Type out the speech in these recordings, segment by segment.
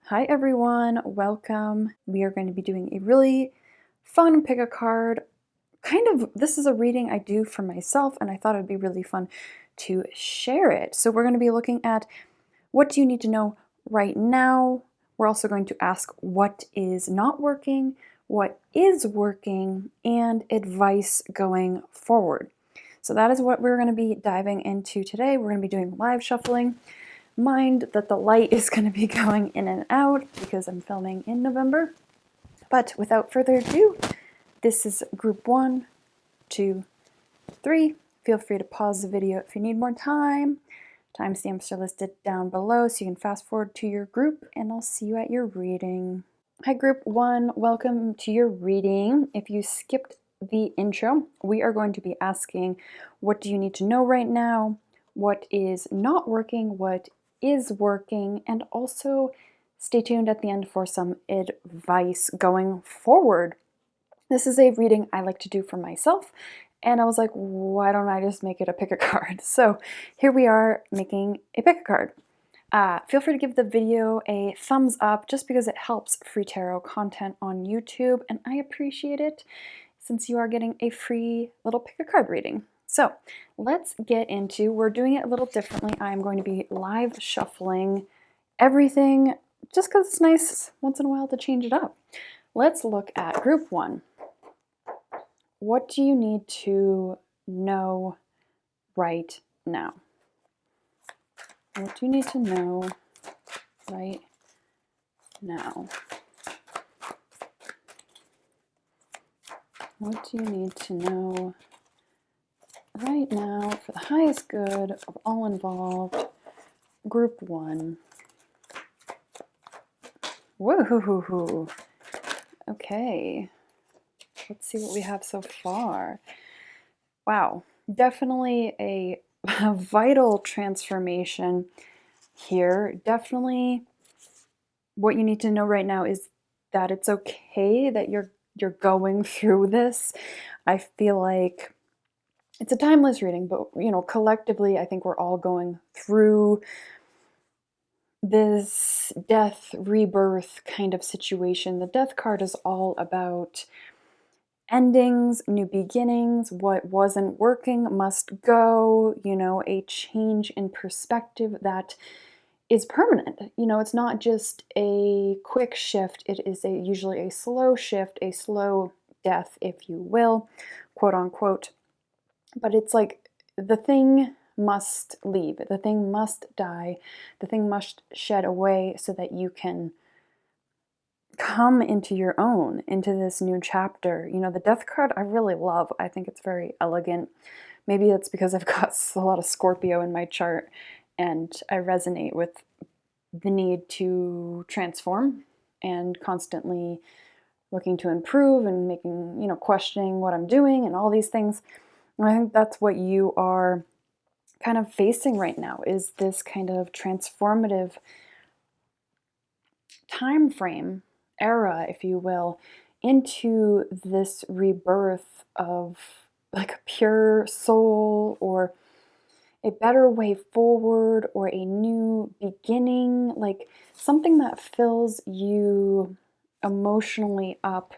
Hi everyone, welcome. We are going to be doing a really fun pick a card. This is a reading I do for myself and I thought it would be really fun to share it. So we're going to be looking at what do you need to know right now. We're also going to ask what is not working, what is working, and advice going forward. So that is what we're going to be diving into today. We're going to be doing live shuffling. Mind that the light is going to be going in and out because I'm filming in November. But without further ado, this is group 1, 2, 3. Feel free to pause the video if you need more time. Timestamps are listed down below so you can fast forward to your group, and I'll see you at your reading. Hi group 1, welcome to your reading. If you skipped the intro, we are going to be asking what do you need to know right now, what is not working, what is working, and also stay tuned at the end for some advice going forward. This is a reading I like to do for myself, and I was like, why don't I just make it a pick a card? So here we are making a pick a card. Feel free to give the video a thumbs up just because it helps free tarot content on YouTube, and I appreciate it since you are getting a free little pick a card reading. So let's get into, we're doing it a little differently. I'm going to be live shuffling everything just because it's nice once in a while to change it up. Let's look at group 1. What do you need to know right now? What do you need to know right now? What do you need to know right now for the highest good of all involved? Group 1. Woohoo! Okay, let's see what we have so far. Wow, definitely a vital transformation here. Definitely what you need to know right now is that it's okay that you're going through this. I feel like it's a timeless reading, but collectively I think we're all going through this death rebirth kind of situation. The death card is all about endings, new beginnings. What wasn't working must go, a change in perspective that is permanent. It's not just a quick shift. It is usually a slow shift, a slow death, if you will, quote unquote. But it's like the thing must leave. The thing must die. The thing must shed away so that you can come into your own, into this new chapter. The death card I really love. I think it's very elegant. Maybe it's because I've got a lot of Scorpio in my chart and I resonate with the need to transform and constantly looking to improve and making, questioning what I'm doing and all these things. And I think that's what you are kind of facing right now, is this kind of transformative time frame, era, if you will, into this rebirth of like a pure soul or a better way forward or a new beginning, like something that fills you emotionally up.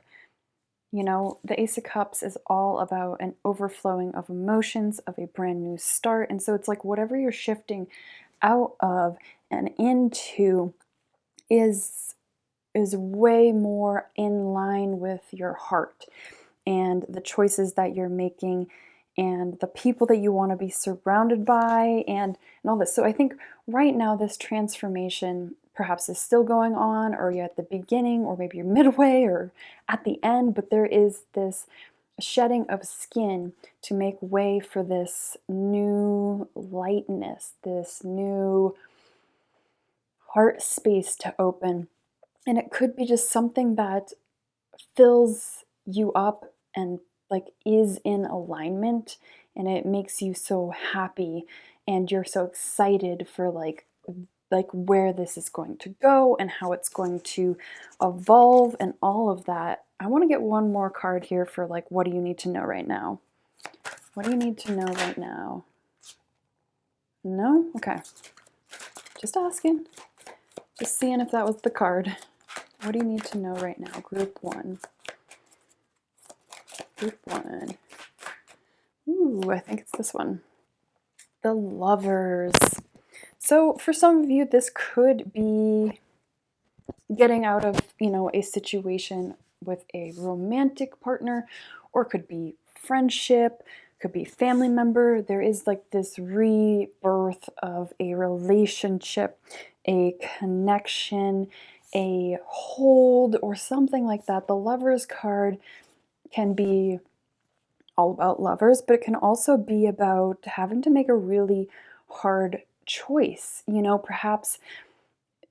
The Ace of Cups is all about an overflowing of emotions, of a brand new start. And so it's like whatever you're shifting out of and into is way more in line with your heart and the choices that you're making and the people that you want to be surrounded by and all this. So I think right now this transformation perhaps is still going on, or you're at the beginning, or maybe you're midway or at the end, but there is this shedding of skin to make way for this new lightness, this new heart space to open. And it could be just something that fills you up and like is in alignment, and it makes you so happy and you're so excited for like where this is going to go and how it's going to evolve and all of that. I want to get one more card here for like, what do you need to know right now? What do you need to know right now? No? Okay. Just asking. Just seeing if that was the card. What do you need to know right now? Group 1. Group 1. Ooh, I think it's this one. The Lovers. So for some of you, this could be getting out of, a situation with a romantic partner, or could be friendship, could be family member. There is like this rebirth of a relationship, a connection, a hold, or something like that. The Lovers card can be all about lovers, but it can also be about having to make a really hard choice. Perhaps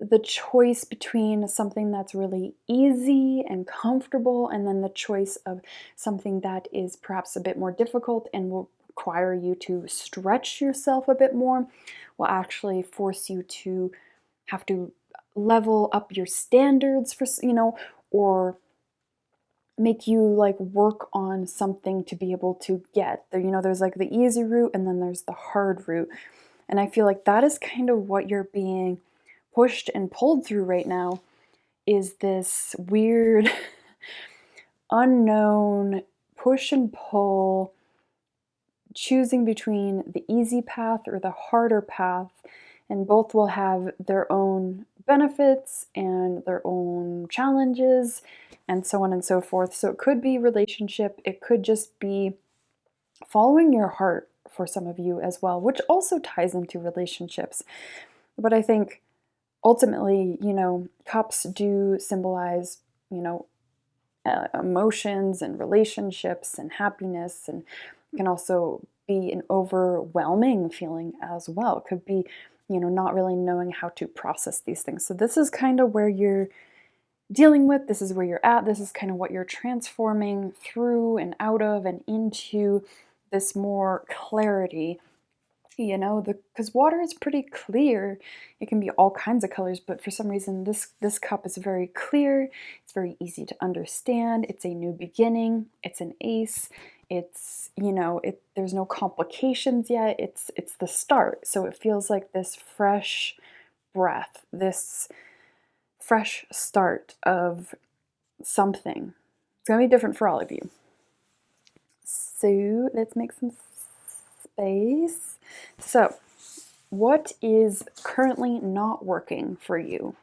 the choice between something that's really easy and comfortable, and then the choice of something that is perhaps a bit more difficult and will require you to stretch yourself a bit more, will actually force you to have to level up your standards for, or make you like work on something to be able to get there. There's like the easy route and then there's the hard route. And I feel like that is kind of what you're being pushed and pulled through right now, is this weird unknown push and pull, choosing between the easy path or the harder path, and both will have their own benefits and their own challenges and so on and so forth. So it could be relationship, it could just be following your heart for some of you as well, which also ties into relationships. But I think ultimately, cups do symbolize, emotions and relationships and happiness, and can also be an overwhelming feeling as well. It could be, not really knowing how to process these things. So this is kind of where you're dealing with, this is where you're at, this is kind of what you're transforming through and out of and into this more clarity. Because water is pretty clear. It can be all kinds of colors, but for some reason this cup is very clear. It's very easy to understand. It's a new beginning. It's an ace. It's, there's no complications yet. It's the start. So it feels like this fresh breath, this fresh start of something. It's going to be different for all of you. So let's make some space. So, what is currently not working for you?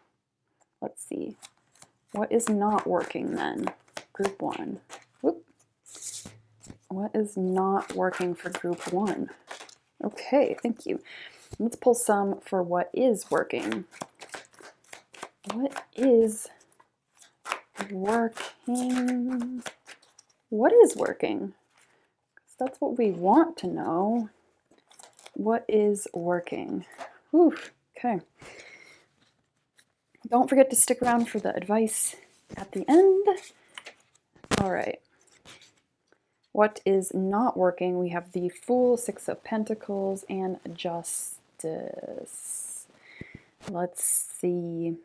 Let's see. What is not working then? Group 1. Whoop. What is not working for group 1? Okay, thank you. Let's pull some for what is working. What is working? What is working? That's what we want to know. What is working? Whew, okay. Don't forget to stick around for the advice at the end. All right. What is not working? We have the Fool, Six of Pentacles, and Justice. Let's see.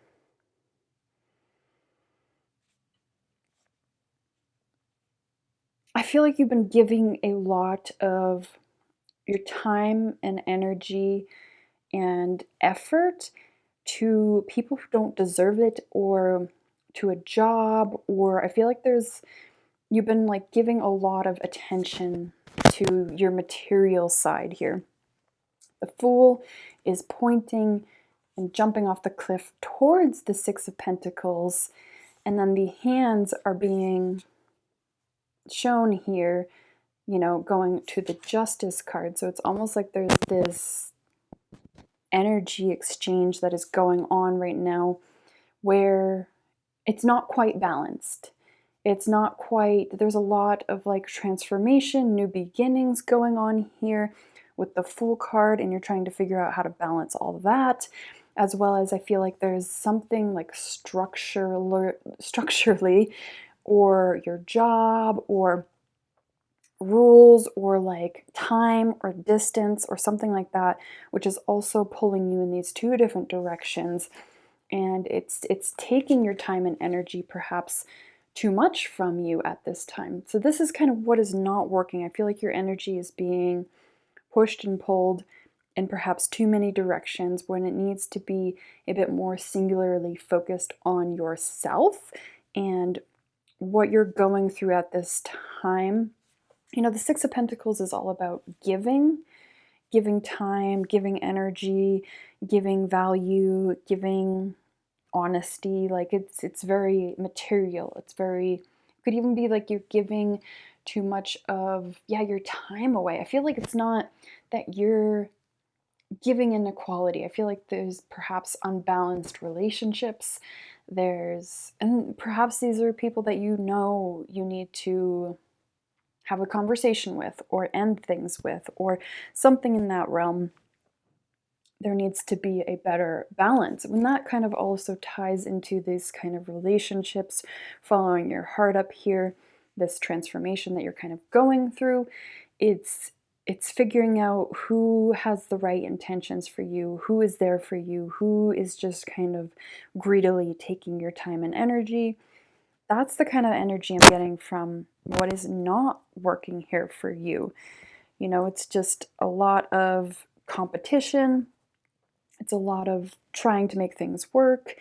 I feel like you've been giving a lot of your time and energy and effort to people who don't deserve it, or to a job, or I feel like you've been like giving a lot of attention to your material side here. The Fool is pointing and jumping off the cliff towards the Six of Pentacles, and then the hands are being shown here, going to the Justice card. So it's almost like there's this energy exchange that is going on right now where it's not quite balanced. It's not quite, there's a lot of like transformation, new beginnings going on here with the Fool card, and you're trying to figure out how to balance all of that, as well as I feel like there's something like structurally, or your job, or rules, or like time or distance or something like that, which is also pulling you in these two different directions. And it's taking your time and energy perhaps too much from you at this time. So this is kind of what is not working. I feel like your energy is being pushed and pulled in perhaps too many directions when it needs to be a bit more singularly focused on yourself and what you're going through at this time. The Six of Pentacles is all about giving time, giving energy, giving value, giving honesty. Like it's very material. It's very, it could even be like you're giving too much of, yeah, your time away. I feel like it's not that you're giving inequality. I feel like there's perhaps unbalanced relationships. And perhaps these are people that you need to have a conversation with or end things with or something in that realm. There needs to be a better balance. And that kind of also ties into these kind of relationships, following your heart up here, this transformation that you're kind of going through. It's figuring out who has the right intentions for you, who is there for you, who is just kind of greedily taking your time and energy. That's the kind of energy I'm getting from what is not working here for you. It's just a lot of competition. It's a lot of trying to make things work.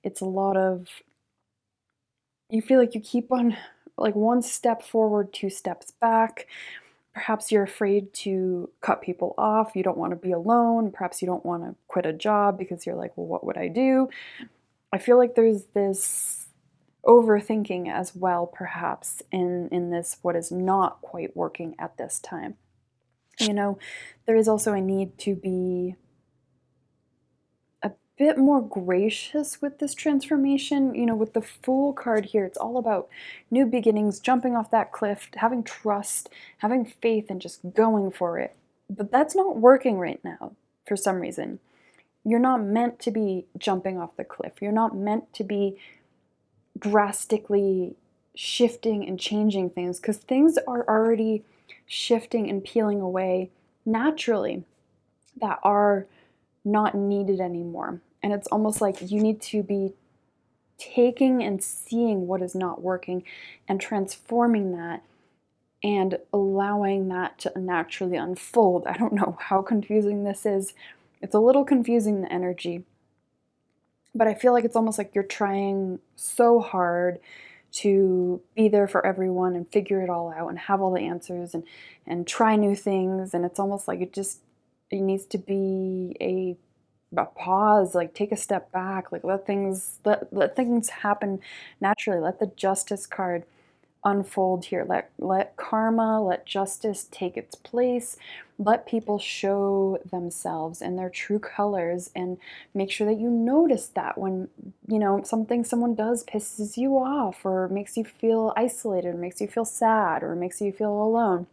It's a lot of, you feel like you keep on like one step forward, two steps back. Perhaps you're afraid to cut people off. You don't want to be alone. Perhaps you don't want to quit a job because you're like, well, what would I do? I feel like there's this overthinking as well, perhaps, in this what is not quite working at this time. There is also a need to be a bit more gracious with this transformation. With the Fool card here, it's all about new beginnings, jumping off that cliff, having trust, having faith, and just going for it. But that's not working right now for some reason. You're not meant to be jumping off the cliff. You're not meant to be drastically shifting and changing things, because things are already shifting and peeling away naturally that are not needed anymore. And it's almost like you need to be taking and seeing what is not working and transforming that and allowing that to naturally unfold. I don't know how confusing this is. It's a little confusing, the energy. But I feel like it's almost like you're trying so hard to be there for everyone and figure it all out and have all the answers and try new things. And it's almost like it needs to be a pause, like take a step back, like let things happen naturally. Let the Justice card unfold here. Let karma, let justice take its place. Let people show themselves in their true colors, and make sure that you notice that when something someone does pisses you off or makes you feel isolated or makes you feel sad or makes you feel alone.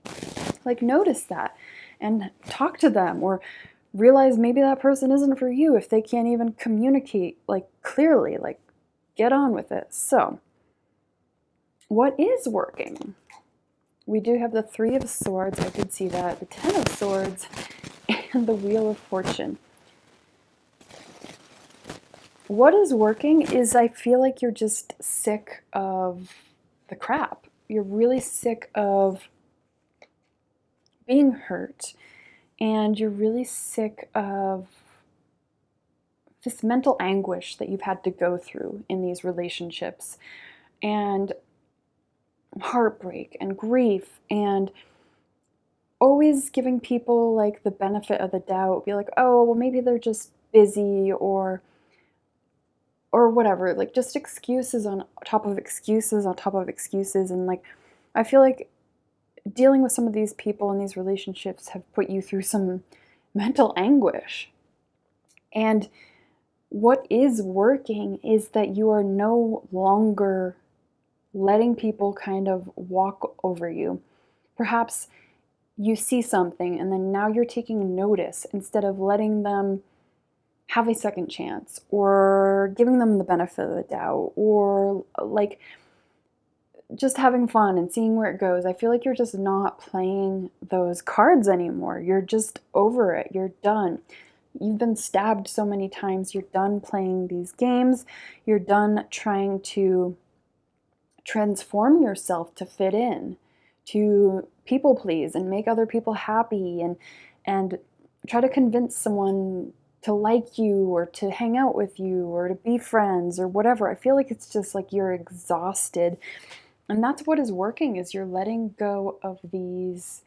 Like, notice that and talk to them, or realize maybe that person isn't for you if they can't even communicate like clearly. Like, get on with it. So what is working? We do have the Three of Swords. I did see that. The Ten of Swords and the Wheel of Fortune. What is working is, I feel like you're just sick of the crap. You're really sick of being hurt. And you're really sick of this mental anguish that you've had to go through in these relationships. And heartbreak and grief, and always giving people like the benefit of the doubt. Be like, oh, well, maybe they're just busy or whatever. Like, just excuses on top of excuses on top of excuses. And like, I feel like dealing with some of these people in these relationships have put you through some mental anguish. And what is working is that you are no longer letting people kind of walk over you. Perhaps you see something and then now you're taking notice instead of letting them have a second chance or giving them the benefit of the doubt, or like just having fun and seeing where it goes. I feel like you're just not playing those cards anymore. You're just over it. You're done. You've been stabbed so many times. You're done playing these games. You're done trying to transform yourself to fit in, to people please and make other people happy and try to convince someone to like you or to hang out with you or to be friends or whatever. I feel like it's just like you're exhausted. And that's what is working, is you're letting go of these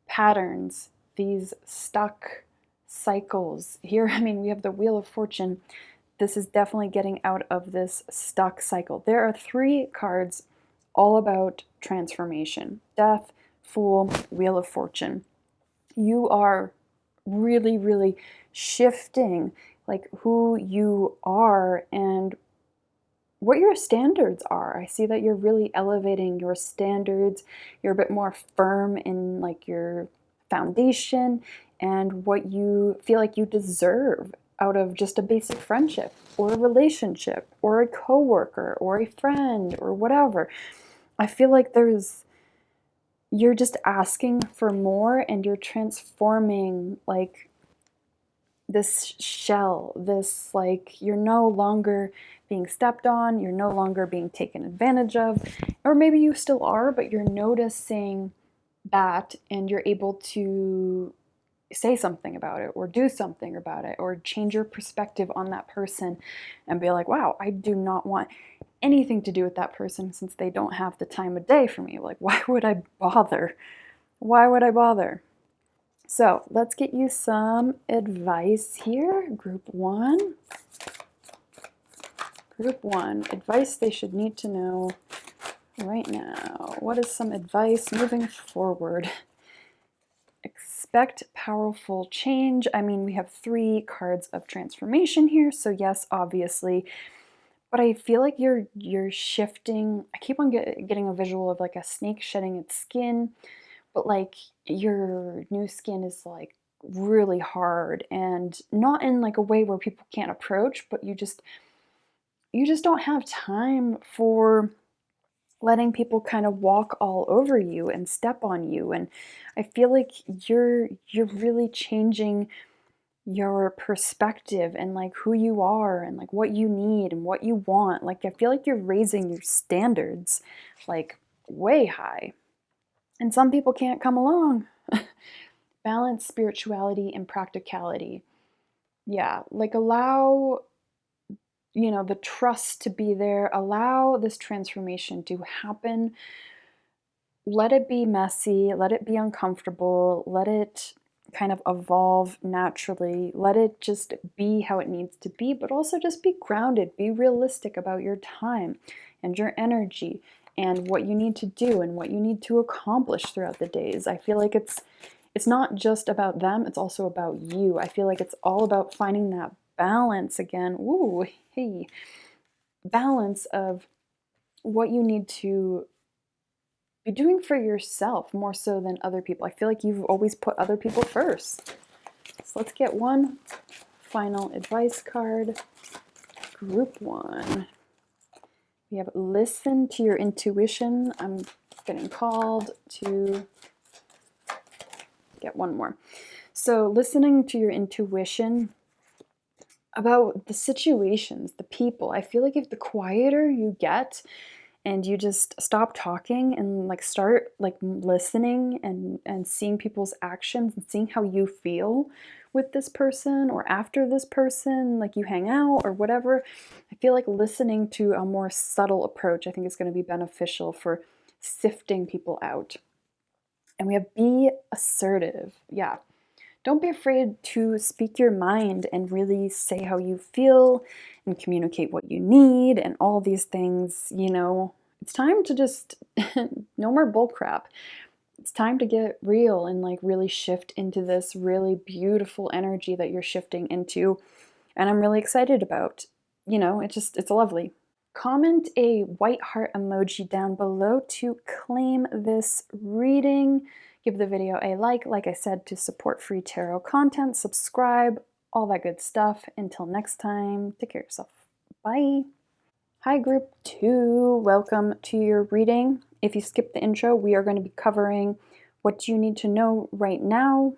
patterns, these stuck cycles. Here, I mean, we have the Wheel of Fortune. This is definitely getting out of this stuck cycle. There are 3 cards all about transformation: Death, Fool, Wheel of Fortune. You are really, really shifting like who you are and what your standards are. I see that you're really elevating your standards. You're a bit more firm in like your foundation and what you feel like you deserve out of just a basic friendship or a relationship or a coworker or a friend or whatever. I feel like you're just asking for more and you're transforming like this shell, this like you're no longer being stepped on, you're no longer being taken advantage of, or maybe you still are, but you're noticing that and you're able to say something about it or do something about it or change your perspective on that person and be like, wow, I do not want anything to do with that person since they don't have the time of day for me. Like, why would I bother? Why would I bother? So let's get you some advice here. Group 1. Group 1, advice they should need to know right now. What is some advice moving forward? Expect powerful change. I mean, we have 3 cards of transformation here, so yes, obviously. But I feel like you're shifting. I keep on getting a visual of like a snake shedding its skin, but like your new skin is like really hard and not in like a way where people can't approach, but you just don't have time for letting people kind of walk all over you and step on you. And I feel like you're really changing your perspective and like who you are and like what you need and what you want. Like I feel like you're raising your standards like way high. And some people can't come along. Balance spirituality and practicality. Yeah, like allow, the trust to be there, allow this transformation to happen. Let it be messy, let it be uncomfortable, let it kind of evolve naturally, let it just be how it needs to be, but also just be grounded, be realistic about your time and your energy and what you need to do and what you need to accomplish throughout the days. I feel like it's not just about them, it's also about you. I feel like it's all about finding that balance again. Ooh, hey. Balance of what you need to be doing for yourself more so than other people. I feel like you've always put other people first. So let's get one final advice card. Group 1. We have listen to your intuition. I'm getting called to get one more. So listening to your intuition about the situations, the people. I feel like if the quieter you get and you just stop talking and like start like listening and seeing people's actions and seeing how you feel with this person or after this person, like you hang out or whatever, I feel like listening to a more subtle approach I think is going to be beneficial for sifting people out. And we have be assertive. Yeah. Don't be afraid to speak your mind and really say how you feel and communicate what you need and all these things. It's time to just no more bullcrap. It's time to get real and like really shift into this really beautiful energy that you're shifting into. And I'm really excited about. It's lovely. Comment a white heart emoji down below to claim this reading. Give the video a like I said, to support free tarot content. Subscribe, all that good stuff. Until next time, take care of yourself. Bye. Hi, Group 2. Welcome to your reading. If you skipped the intro, we are going to be covering what you need to know right now,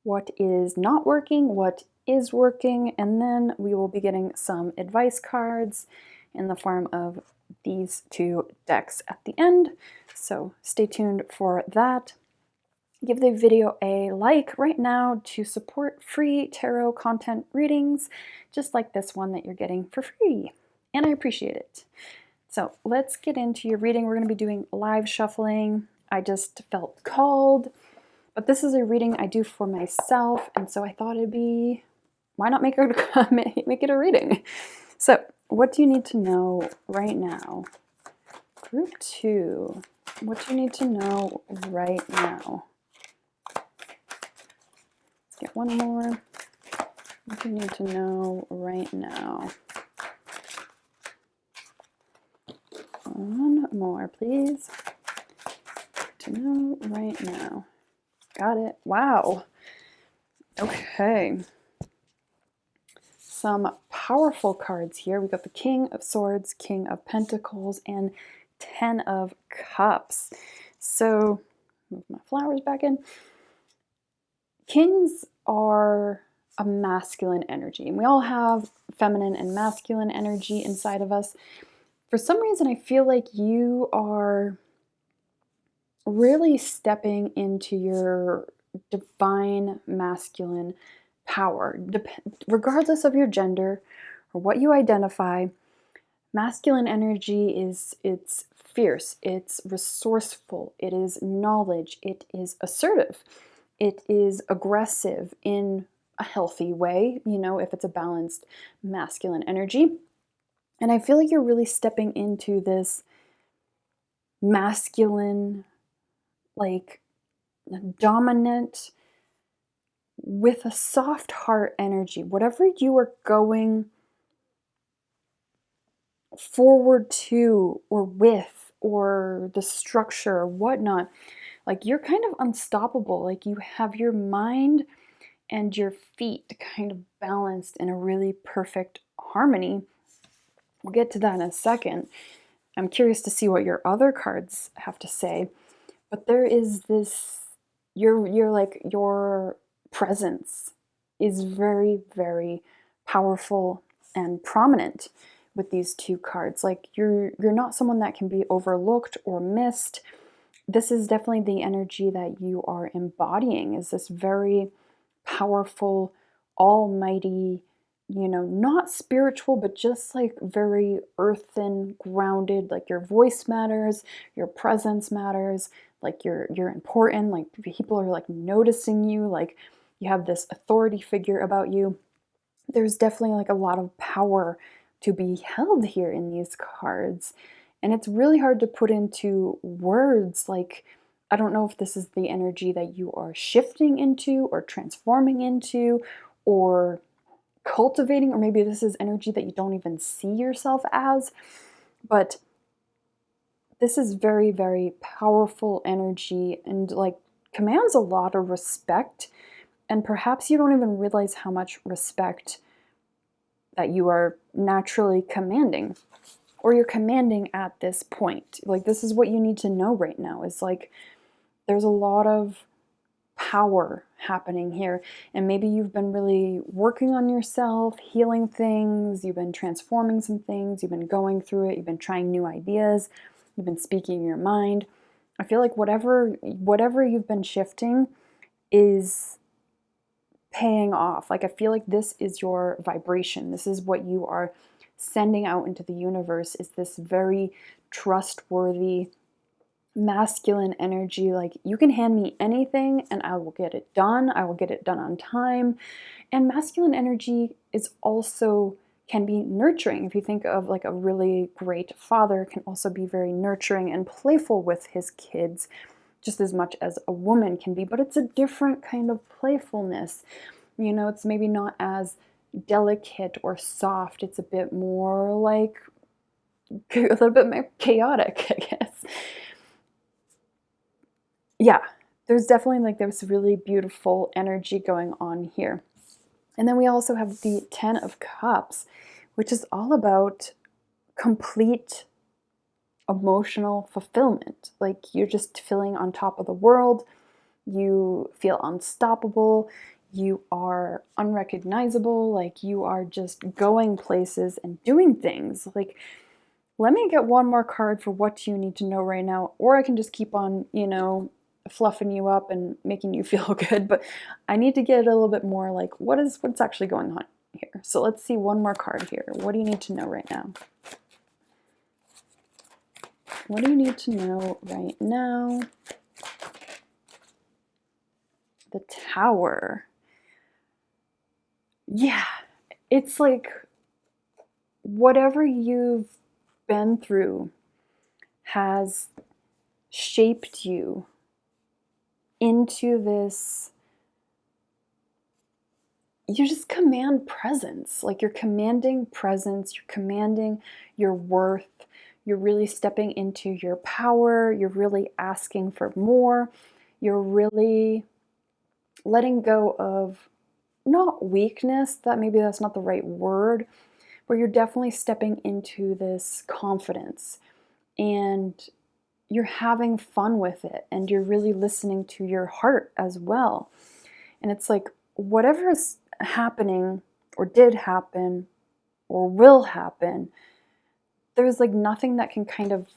what is not working, what is working, and then we will be getting some advice cards in the form of these 2 decks at the end. So stay tuned for that. give the video a like right now to support free tarot content readings, just like this one that you're getting for free. And I appreciate it. So let's get into your reading. We're going to be doing live shuffling. I just felt called, but this is a reading I do for myself, and so I thought it'd be, why not make it a reading? So what do you need to know right now? Group 2, what do you need to know right now? Let's get one more. What do you need to know right now? One more, please. To know right now. Got it. Wow. Okay. Some powerful cards here. We got the King of Swords, King of Pentacles, and 10 of Cups. So, move my flowers back in. Kings are a masculine energy, and we all have feminine and masculine energy inside of us. For some reason, I feel like you are really stepping into your divine masculine power. Regardless of your gender or what you identify, masculine energy it's fierce, it's resourceful, it is knowledge, it is assertive, it is aggressive in a healthy way, you know, if it's a balanced masculine energy. And I feel like you're really stepping into this masculine, like dominant, with a soft heart energy. Whatever you are going forward to or with, or the structure or whatnot, like you're kind of unstoppable. Like you have your mind and your feet kind of balanced in a really perfect harmony. We'll get to that in a second. I'm curious to see what your other cards have to say. But there is this, your presence is very, very powerful and prominent with these two cards. Like you're not someone that can be overlooked or missed. This is definitely the energy that you are embodying, is this very powerful, almighty, you know, not spiritual, but just like very earthen, grounded. Like your voice matters, your presence matters, like you're important, like people are like noticing you, like you have this authority figure about you. There's definitely like a lot of power to be held here in these cards. And it's really hard to put into words. Like, I don't know if this is the energy that you are shifting into or transforming into or cultivating, or maybe this is energy that you don't even see yourself as. But this is very, very powerful energy and like commands a lot of respect. And perhaps you don't even realize how much respect that you are naturally commanding, or you're commanding at this point. Like this is what you need to know right now, is like there's a lot of power happening here, and maybe you've been really working on yourself, healing things, you've been transforming some things, you've been going through it, you've been trying new ideas, you've been speaking your mind. I feel like whatever you've been shifting is paying off. Like I feel like this is your vibration. This is what you are sending out into the universe, is this very trustworthy masculine energy. Like you can hand me anything and I will get it done. I will get it done on time. And masculine energy is also can be nurturing. If you think of like a really great father, can also be very nurturing and playful with his kids, just as much as a woman can be, but it's a different kind of playfulness. You know, it's maybe not as delicate or soft. It's a bit more like a little bit more chaotic, I guess. Yeah, there's definitely like this really beautiful energy going on here. And then we also have the 10 of Cups, which is all about complete emotional fulfillment. Like you're just feeling on top of the world. You feel unstoppable. You are unrecognizable. Like you are just going places and doing things. Like, let me get one more card for what you need to know right now, or I can just keep on, you know, fluffing you up and making you feel good, but I need to get a little bit more like what's actually going on here. So let's see one more card here. What do you need to know right now? What do you need to know right now? The Tower. Yeah, it's like whatever you've been through has shaped you into this. You just command presence. Like you're commanding presence, you're commanding your worth, you're really stepping into your power, you're really asking for more, you're really letting go of not weakness, that maybe that's not the right word, but you're definitely stepping into this confidence and you're having fun with it and you're really listening to your heart as well. And it's like whatever is happening or did happen or will happen, there's like nothing that can kind of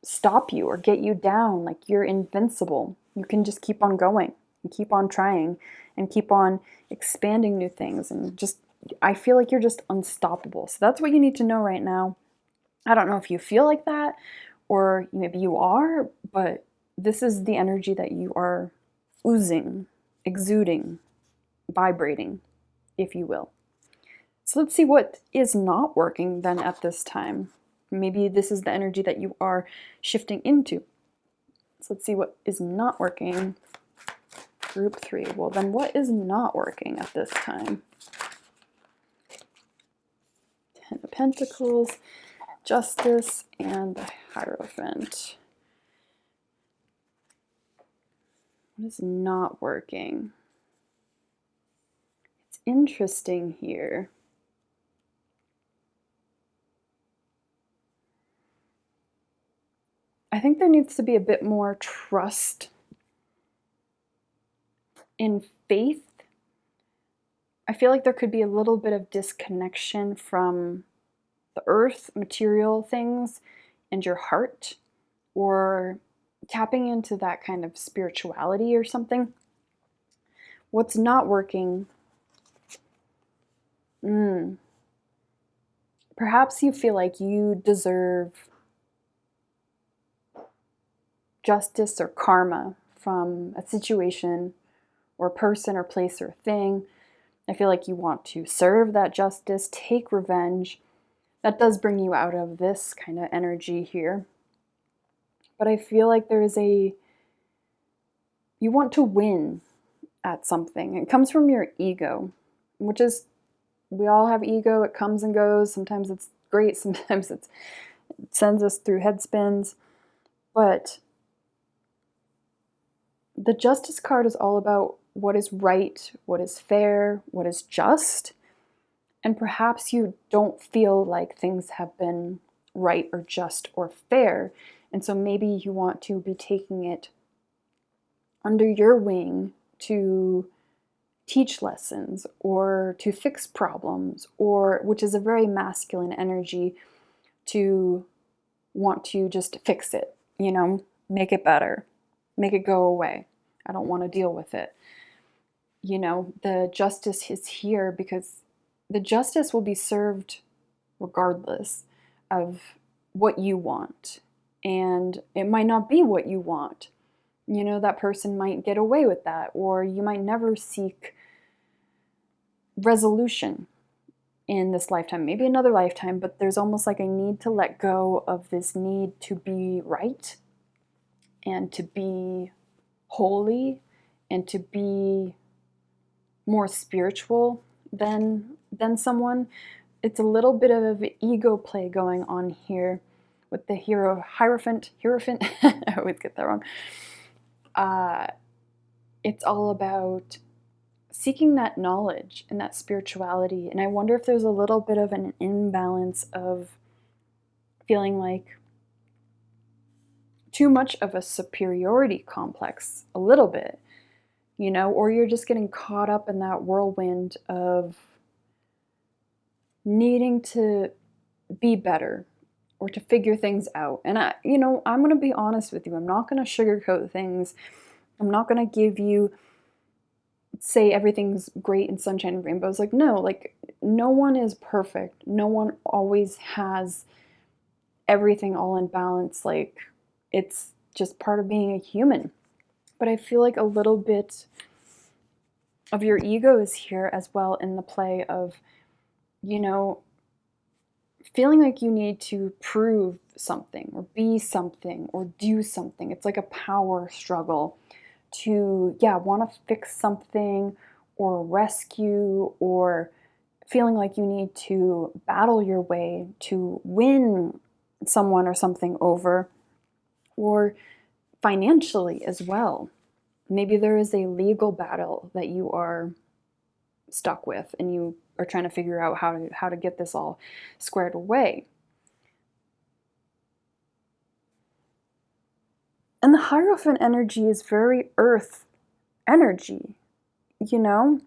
stop you or get you down. Like you're invincible. You can just keep on going and keep on trying and keep on expanding new things. And just, I feel like you're just unstoppable. So that's what you need to know right now. I don't know if you feel like that or maybe you are, but this is the energy that you are oozing, exuding, vibrating, if you will. So let's see what is not working then at this time. Maybe this is the energy that you are shifting into. So let's see what is not working. Group 3. Well, then what is not working at this time? Ten of Pentacles, Justice, and the Hierophant. What is not working? It's interesting here. I think there needs to be a bit more trust in faith. I feel like there could be a little bit of disconnection from the earth, material things, and your heart, or tapping into that kind of spirituality or something. What's not working? Perhaps you feel like you deserve justice or karma from a situation or person or place or thing. I feel like you want to serve that justice, take revenge. That does bring you out of this kind of energy here. But I feel like there is you want to win at something. It comes from your ego, which is, we all have ego. It comes and goes. Sometimes it's great. Sometimes it sends us through head spins. But the Justice card is all about what is right, what is fair, what is just. And perhaps you don't feel like things have been right or just or fair. And so maybe you want to be taking it under your wing to teach lessons or to fix problems, or which is a very masculine energy, to want to just fix it, make it better, make it go away. I don't want to deal with it. The justice is here because the justice will be served regardless of what you want. And it might not be what you want. That person might get away with that, or you might never seek resolution in this lifetime, maybe another lifetime, but there's almost like a need to let go of this need to be right and to be holy and to be more spiritual than someone. It's a little bit of ego play going on here with the Hierophant. I always get that wrong. It's all about seeking that knowledge and that spirituality. And I wonder if there's a little bit of an imbalance of feeling like too much of a superiority complex, a little bit, or you're just getting caught up in that whirlwind of needing to be better or to figure things out. And I'm going to be honest with you. I'm not going to sugarcoat things. I'm not going to give you, say everything's great and sunshine and rainbows. Like, no, like no one is perfect. No one always has everything all in balance. Like, it's just part of being a human. But I feel like a little bit of your ego is here as well in the play of, you know, feeling like you need to prove something or be something or do something. It's like a power struggle to, yeah, want to fix something or rescue, or feeling like you need to battle your way to win someone or something over, or financially as well. Maybe there is a legal battle that you are stuck with and you are trying to figure out how to get this all squared away. And the Hierophant energy is very earth energy, you know?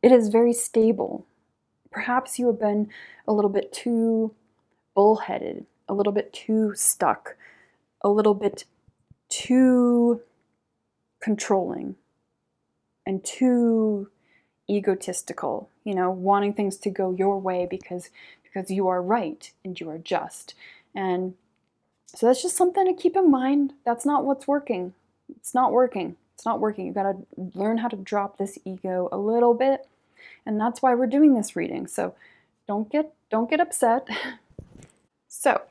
It is very stable. Perhaps you have been a little bit too bullheaded, a little bit too stuck, a little bit too controlling, and too egotistical, you know, wanting things to go your way because you are right and you are just. And so that's just something to keep in mind. That's not what's working. It's not working. It's not working. You got to learn how to drop this ego a little bit. And that's why we're doing this reading. So don't get upset. So,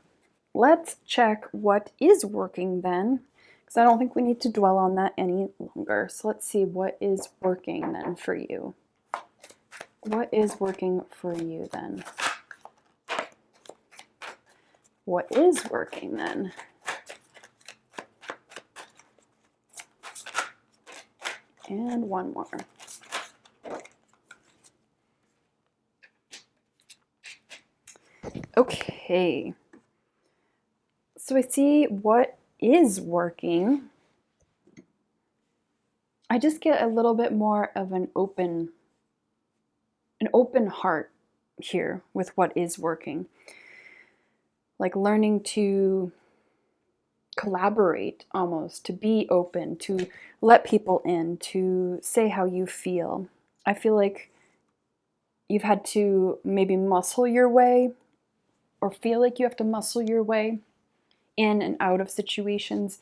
let's check what is working then, because I don't think we need to dwell on that any longer. So let's see what is working then for you. What is working for you then? What is working then? And one more. Okay. So I see what is working. I just get a little bit more of an open heart here with what is working. Like learning to collaborate almost, to be open, to let people in, to say how you feel. I feel like you've had to maybe muscle your way, or feel like you have to muscle your way in and out of situations.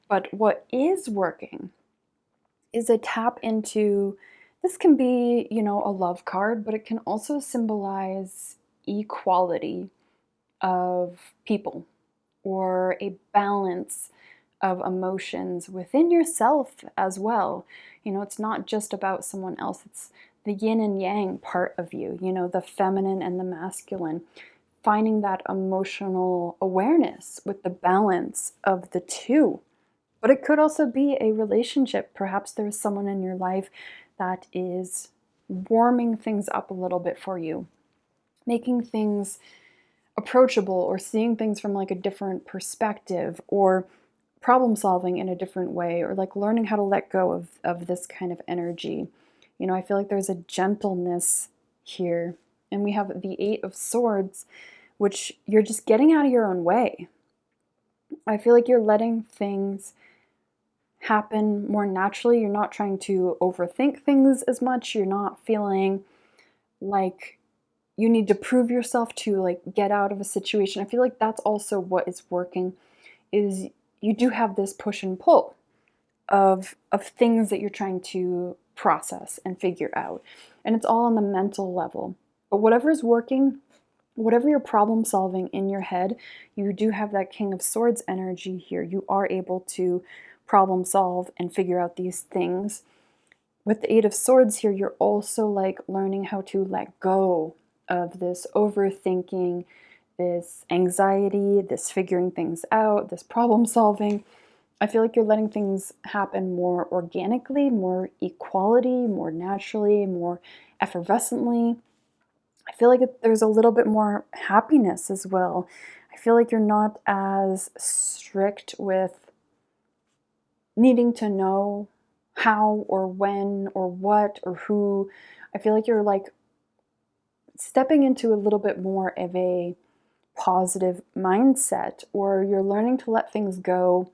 But what is working is a tap into, this can be, you know, a love card, but it can also symbolize equality of people or a balance of emotions within yourself as well. You know, it's not just about someone else, it's the yin and yang part of you, you know, the feminine and the masculine. Finding that emotional awareness with the balance of the two. But it could also be a relationship. Perhaps there's someone in your life that is warming things up a little bit for you, making things approachable, or seeing things from like a different perspective, or problem solving in a different way, or like learning how to let go of this kind of energy. You know, I feel like there's a gentleness here. And we have the Eight of Swords, which you're just getting out of your own way. I feel like you're letting things happen more naturally. You're not trying to overthink things as much. You're not feeling like you need to prove yourself to like get out of a situation. I feel like that's also what is working, is you do have this push and pull of things that you're trying to process and figure out. And it's all on the mental level. But whatever is working, whatever you're problem solving in your head, you do have that King of Swords energy here. You are able to problem solve and figure out these things. With the Eight of Swords here, you're also like learning how to let go of this overthinking, this anxiety, this figuring things out, this problem solving. I feel like you're letting things happen more organically, more equality, more naturally, more effervescently. I feel like there's a little bit more happiness as well. I feel like you're not as strict with needing to know how or when or what or who. I feel like you're like stepping into a little bit more of a positive mindset, or you're learning to let things go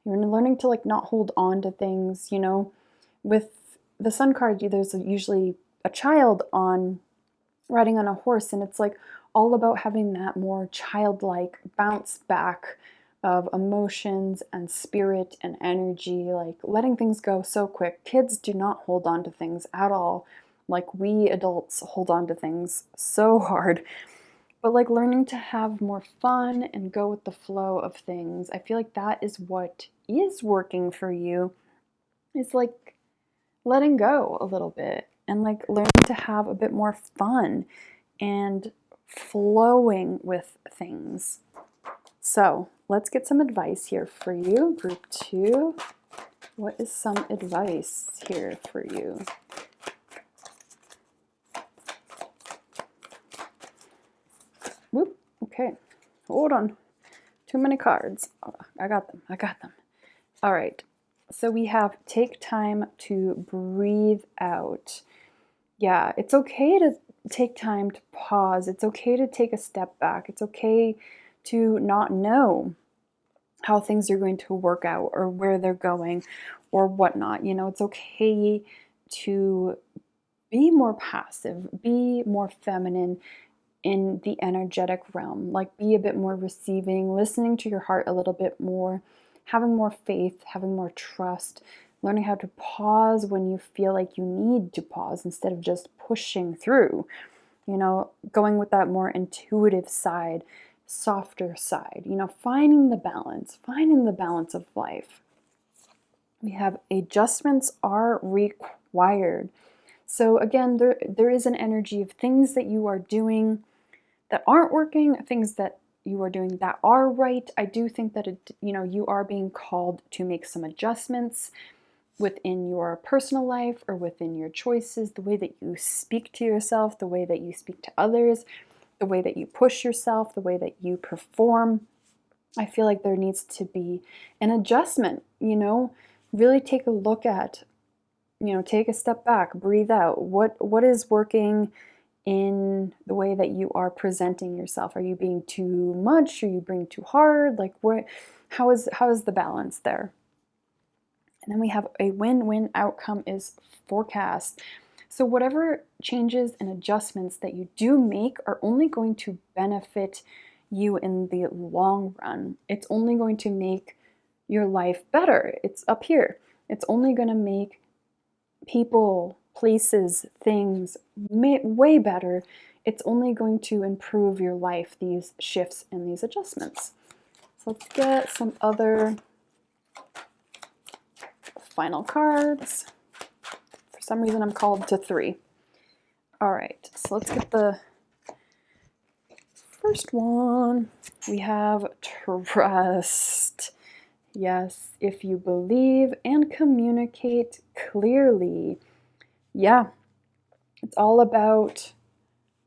You're learning to like not hold on to things, you know. With the Sun card, there's usually a child on riding on a horse, and it's like all about having that more childlike bounce back of emotions and spirit and energy, like letting things go so quick. Kids do not hold on to things at all. Like we adults hold on to things so hard. But like learning to have more fun and go with the flow of things. I feel like that is what is working for you. Is like letting go a little bit and like learning to have a bit more fun and flowing with things. So let's get some advice here for you, group 2. What is some advice here for you? Whoop, okay, hold on. Too many cards. Oh, I got them. All right, so we have take time to breathe out. Yeah, it's okay to take time to pause. It's okay to take a step back. It's okay to not know how things are going to work out or where they're going or whatnot. You know, it's okay to be more passive, be more feminine in the energetic realm, like be a bit more receiving, listening to your heart a little bit more, having more faith, having more trust, learning how to pause when you feel like you need to pause instead of just pushing through, you know, going with that more intuitive side, softer side, you know, finding the balance of life. We have adjustments are required. So again, there is an energy of things that you are doing that aren't working, things that you are doing that are right. I do think that you are being called to make some adjustments within your personal life or within your choices, the way that you speak to yourself, the way that you speak to others, the way that you push yourself, the way that you perform. I feel like there needs to be an adjustment, you know, really take a look at, you know, take a step back, breathe out. What is working in the way that you are presenting yourself? Are you being too much? Are you being too hard? Like how is the balance there? And then we have a win-win outcome is forecast. So whatever changes and adjustments that you do make are only going to benefit you in the long run. It's only going to make your life better. It's up here. It's only going to make people, places, things way better. It's only going to improve your life, these shifts and these adjustments. So let's get some other final cards. For some reason I'm called to 3. All right, so let's get the first one. We have trust. Yes, if you believe and communicate clearly. Yeah, it's all about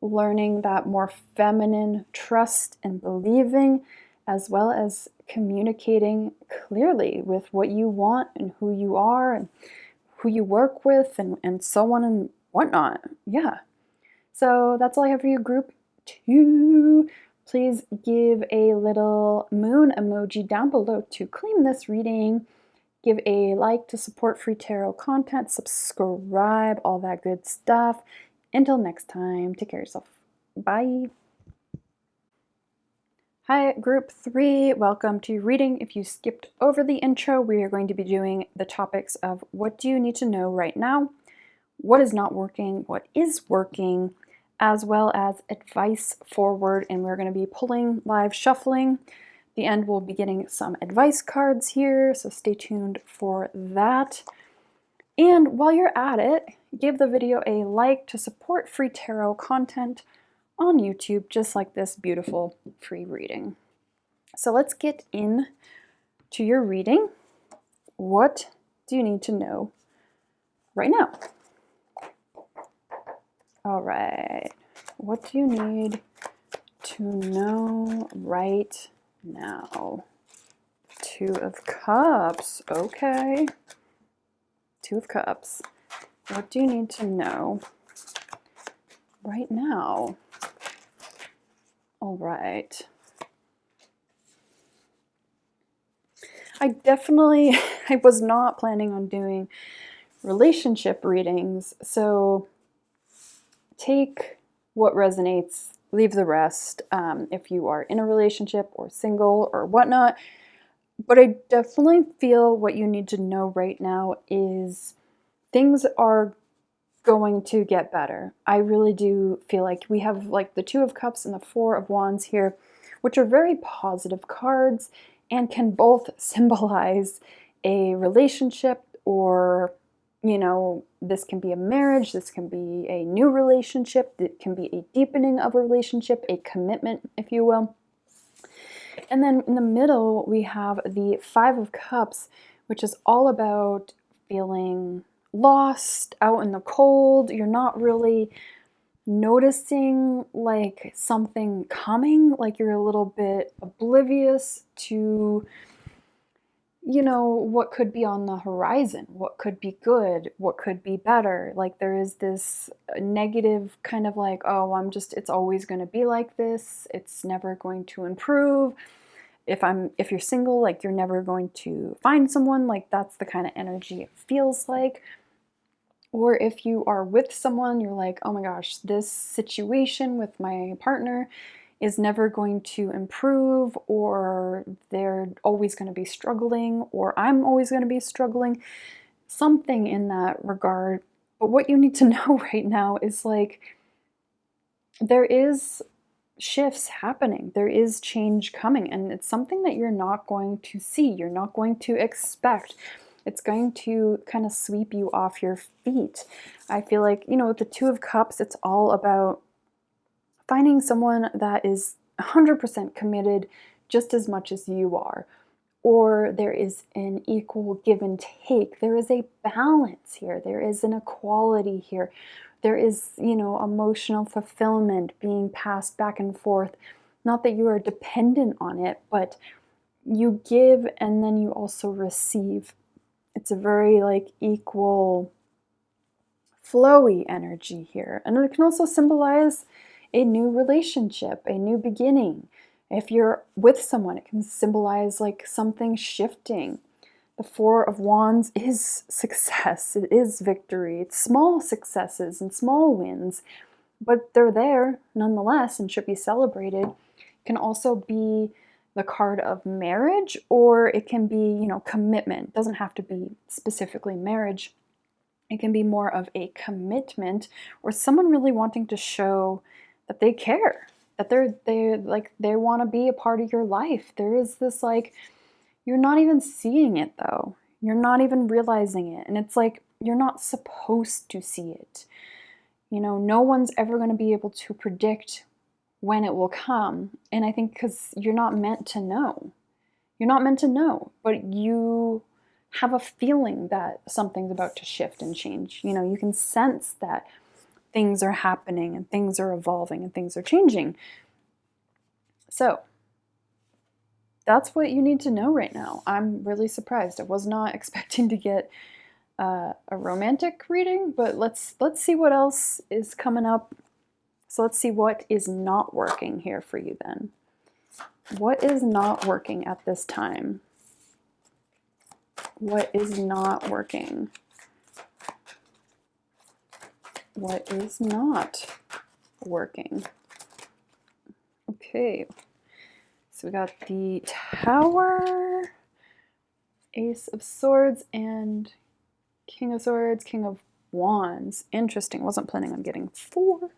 learning that more feminine trust and believing, as well as communicating clearly with what you want and who you are and who you work with and so on and whatnot. Yeah. So that's all I have for you, group 2. Please give a little moon emoji down below to claim this reading. Give a like to support free tarot content, subscribe, all that good stuff. Until next time, take care of yourself. Bye. Hi, group 3. Welcome to your reading. If you skipped over the intro, we are going to be doing the topics of what do you need to know right now, what is not working, what is working, as well as advice forward. And we're going to be pulling live shuffling. At the end, we'll be getting some advice cards here, so stay tuned for that. And while you're at it, give the video a like to support free tarot content on YouTube, just like this beautiful free reading. So let's get in to your reading. What do you need to know right now? All right, what do you need to know right now? 2 of Cups, okay. 2 of Cups. What do you need to know right now? All right. I I definitely, I was not planning on doing relationship readings, so take what resonates, leave the rest, if you are in a relationship or single or whatnot. But I definitely feel what you need to know right now is things are going to get better. I really do feel like we have like the Two of Cups and the Four of Wands here, which are very positive cards and can both symbolize a relationship, or, you know, this can be a marriage, this can be a new relationship, it can be a deepening of a relationship, a commitment, if you will. And then in the middle, we have the Five of Cups, which is all about feeling lost, out in the cold. You're not really noticing like something coming, like you're a little bit oblivious to, you know, what could be on the horizon, what could be good, what could be better. Like there is this negative kind of like, oh, it's always going to be like this. It's never going to improve. If you're single, like you're never going to find someone, like that's the kind of energy it feels like. Or if you are with someone, you're like, oh my gosh, this situation with my partner is never going to improve, or they're always going to be struggling, or I'm always going to be struggling, something in that regard. But what you need to know right now is like, there is shifts happening, there is change coming, and it's something that you're not going to see, you're not going to expect. It's going to kind of sweep you off your feet. I feel like, you know, with the Two of Cups, it's all about finding someone that is 100% committed just as much as you are, or there is an equal give and take. There is a balance here. There is an equality here. There is, you know, emotional fulfillment being passed back and forth. Not that you are dependent on it, but you give and then you also receive. It's a very like equal, flowy energy here. And it can also symbolize a new relationship, a new beginning. If you're with someone, it can symbolize like something shifting. The Four of Wands is success, it is victory. It's small successes and small wins, but they're there nonetheless and should be celebrated. It can also be the card of marriage, or it can be, you know, commitment. It doesn't have to be specifically marriage. It can be more of a commitment, or someone really wanting to show that they care, that they want to be a part of your life. There is this like, you're not even seeing it though. You're not even realizing it. And it's like, you're not supposed to see it. You know, no one's ever going to be able to predict when it will come. And I think because you're not meant to know. You're not meant to know, but you have a feeling that something's about to shift and change. You know, you can sense that things are happening and things are evolving and things are changing. So that's what you need to know right now. I'm really surprised. I was not expecting to get a romantic reading, but let's see what else is coming up. So let's see what is not working here for you then. What is not working at this time? What is not working? What is not working? Okay, so we got the Tower, Ace of Swords, and King of Swords, King of Wands. Interesting. Wasn't planning on getting 4.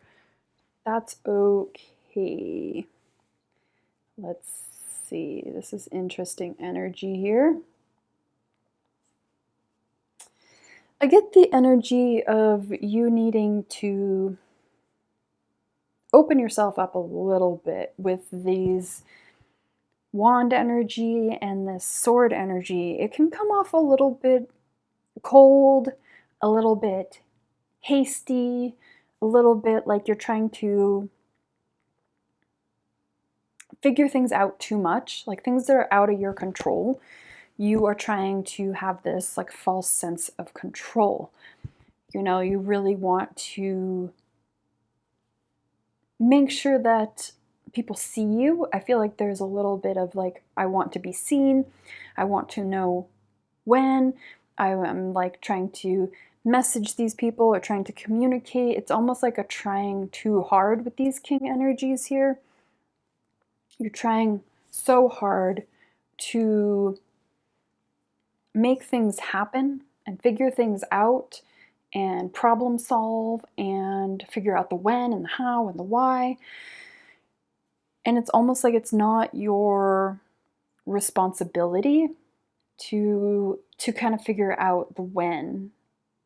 That's okay. Let's see. This is interesting energy here. I get the energy of you needing to open yourself up a little bit with these wand energy and this sword energy. It can come off a little bit cold, a little bit hasty, a little bit like you're trying to figure things out too much, like things that are out of your control. You are trying to have this like false sense of control. You know, you really want to make sure that people see you. I feel like there's a little bit of like, I want to be seen. I want to know when. I am like trying to message these people or trying to communicate. It's almost like a trying too hard with these king energies here. You're trying so hard to make things happen and figure things out and problem solve and figure out the when and the how and the why. And it's almost like it's not your responsibility to kind of figure out the when.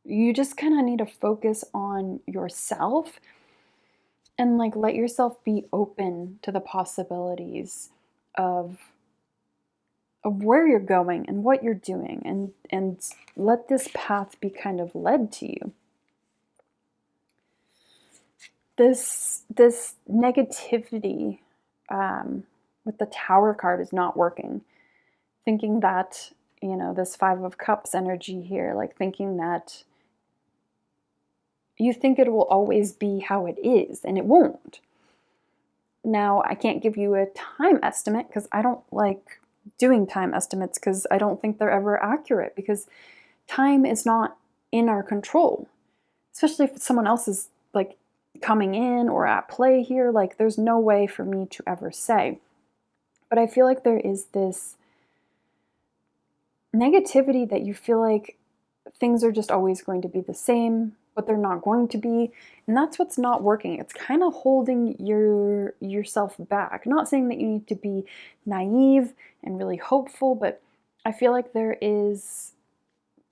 You just kind of need to focus on yourself and like let yourself be open to the possibilities of where you're going and what you're doing, and let this path be kind of led to you. This negativity with the Tower card is not working. Thinking that, you know, this Five of Cups energy here, like thinking that you think it will always be how it is, and it won't. Now, I can't give you a time estimate because I don't like doing time estimates because I don't think they're ever accurate, because time is not in our control, especially if someone else is like coming in or at play here. Like, there's no way for me to ever say. But I feel like there is this negativity that you feel like things are just always going to be the same, but they're not going to be. And that's what's not working. It's kind of holding yourself back. Not saying that you need to be naive and really hopeful, but I feel like there is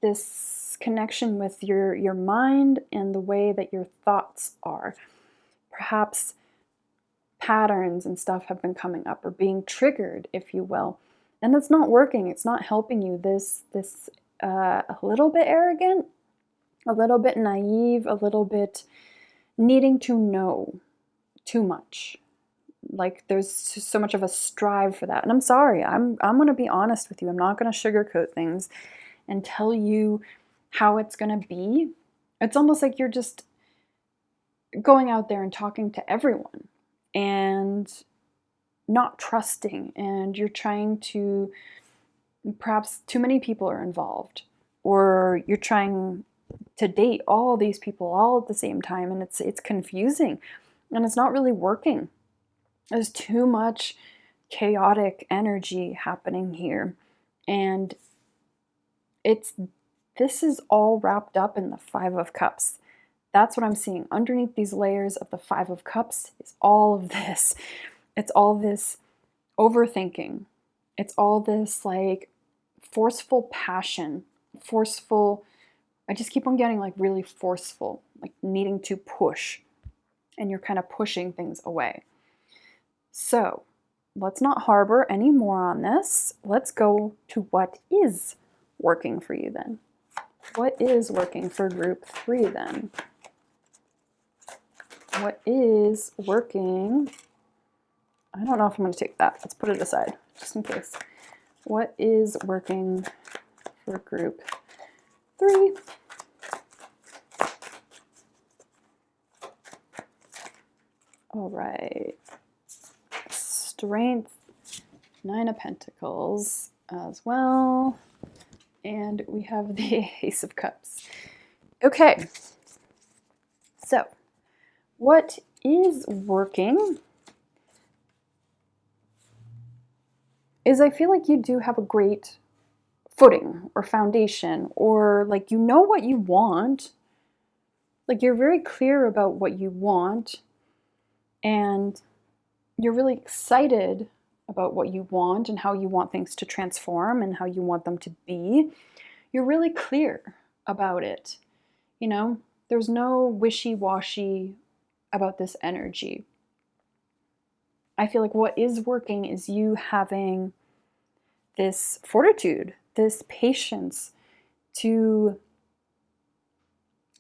this connection with your mind and the way that your thoughts are. Perhaps patterns and stuff have been coming up or being triggered, if you will. And it's not working. It's not helping you. This a little bit arrogant, a little bit naive, a little bit needing to know too much. Like, there's so much of a strive for that. And I'm sorry. I'm going to be honest with you. I'm not going to sugarcoat things and tell you how it's going to be. It's almost like you're just going out there and talking to everyone and not trusting, and you're trying to, perhaps too many people are involved, or you're trying to date all these people all at the same time, and it's confusing and it's not really working. There's too much chaotic energy happening here, and this is all wrapped up in the Five of Cups. That's what I'm seeing. Underneath these layers of the Five of Cups is all of this. It's all this overthinking. It's all this like forceful passion, forceful. I just keep on getting like really forceful, like needing to push, and you're kind of pushing things away. So let's not harbor any more on this. Let's go to what is working for you then. What is working for group 3 then? What is working? I don't know if I'm going to take that. Let's put it aside, just in case. What is working for group 3? All right. Strength, 9 of Pentacles as well. And we have the Ace of Cups. Okay. So, what is working is, I feel like you do have a great footing or foundation, or like you know what you want. Like, you're very clear about what you want, and you're really excited about what you want and how you want things to transform and how you want them to be. You're really clear about it. You know, there's no wishy-washy about this energy. I feel like what is working is you having this fortitude, this patience to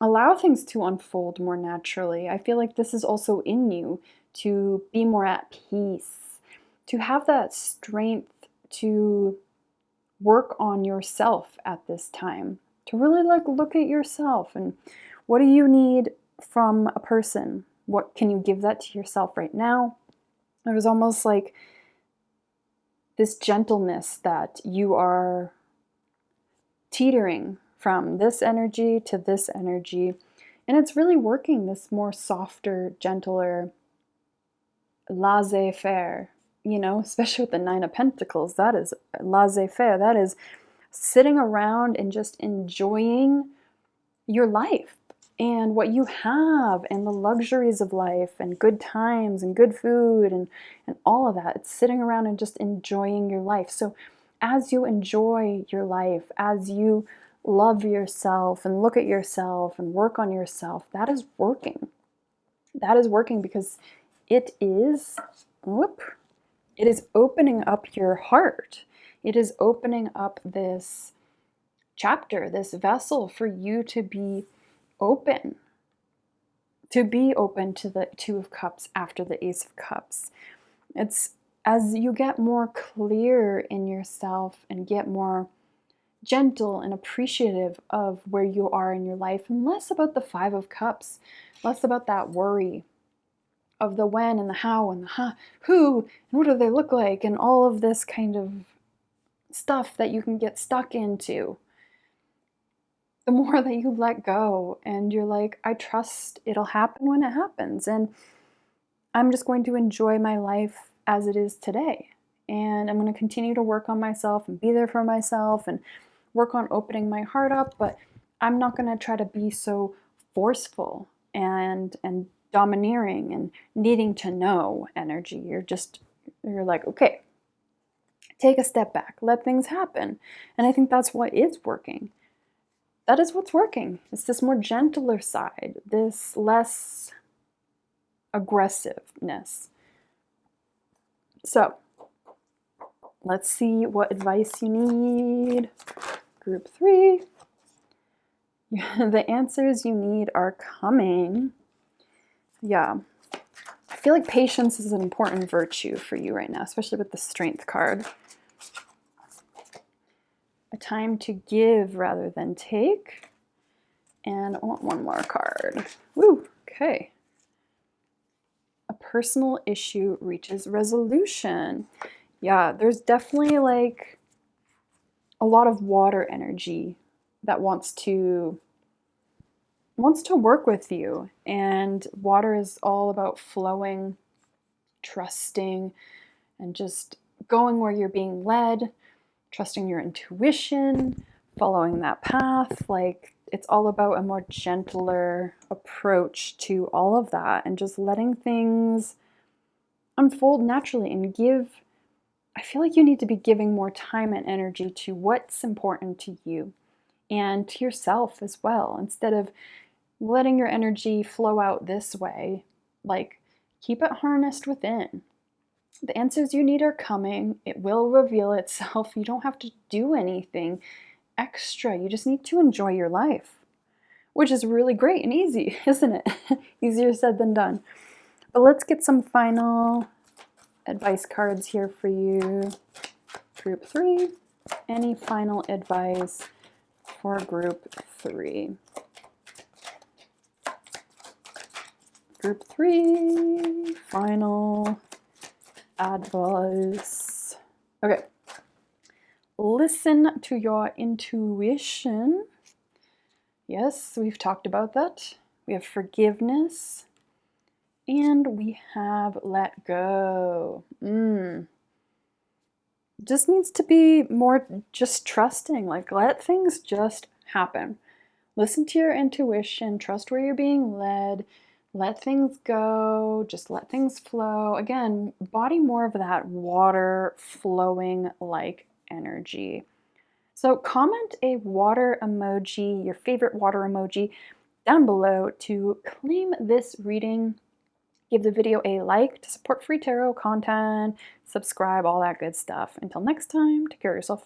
allow things to unfold more naturally. I feel like this is also in you, to be more at peace, to have that strength to work on yourself at this time, to really like look at yourself and what do you need from a person? What can you give that to yourself right now? There was almost like this gentleness that you are teetering from this energy to this energy. And it's really working, this more softer, gentler, laissez-faire, especially with the Nine of Pentacles. That is laissez-faire. That is sitting around and just enjoying your life and what you have and the luxuries of life and good times and good food and all of that. It's sitting around and just enjoying your life. So as you enjoy your life, as you love yourself and look at yourself and work on yourself, that is working. That is working because it is opening up your heart. It is opening up this chapter, this vessel for you to be open to the Two of Cups after the Ace of Cups. It's as you get more clear in yourself and get more gentle and appreciative of where you are in your life, and less about the Five of Cups, less about that worry of the when and the how and the who and what do they look like and all of this kind of stuff that you can get stuck into. The more that you let go and you're like, I trust it'll happen when it happens, and I'm just going to enjoy my life as it is today. And I'm going to continue to work on myself and be there for myself and work on opening my heart up, but I'm not going to try to be so forceful and domineering and needing to know energy. You're like, okay, take a step back, let things happen. And I think that's what is working. That is what's working. It's this more gentler side, this less aggressiveness. So let's see what advice you need. Group 3. The answers you need are coming. Yeah. I feel like patience is an important virtue for you right now, especially with the Strength card. A time to give rather than take. And I want one more card. Woo, okay. A personal issue reaches resolution. Yeah, there's definitely like a lot of water energy that wants to work with you. And water is all about flowing, trusting, and just going where you're being led, trusting your intuition, following that path. Like, it's all about a more gentler approach to all of that and just letting things unfold naturally and I feel like you need to be giving more time and energy to what's important to you and to yourself as well, instead of letting your energy flow out this way. Like, keep it harnessed within. The answers you need are coming. It will reveal itself. You don't have to do anything extra. You just need to enjoy your life, which is really great and easy, isn't it? Easier said than done. But let's get some final advice cards here for you. Group 3. Any final advice for Group 3? Group 3, final advice. Okay. Listen to your intuition. Yes, we've talked about that. We have forgiveness. And we have let go. Just needs to be more just trusting. Like, let things just happen. Listen to your intuition. Trust where you're being led. Let things go. Just let things flow. Again, body more of that water flowing like energy. So comment a water emoji, your favorite water emoji, down below to claim this reading. Give the video a like to support free tarot content, subscribe, all that good stuff. Until next time, take care of yourself.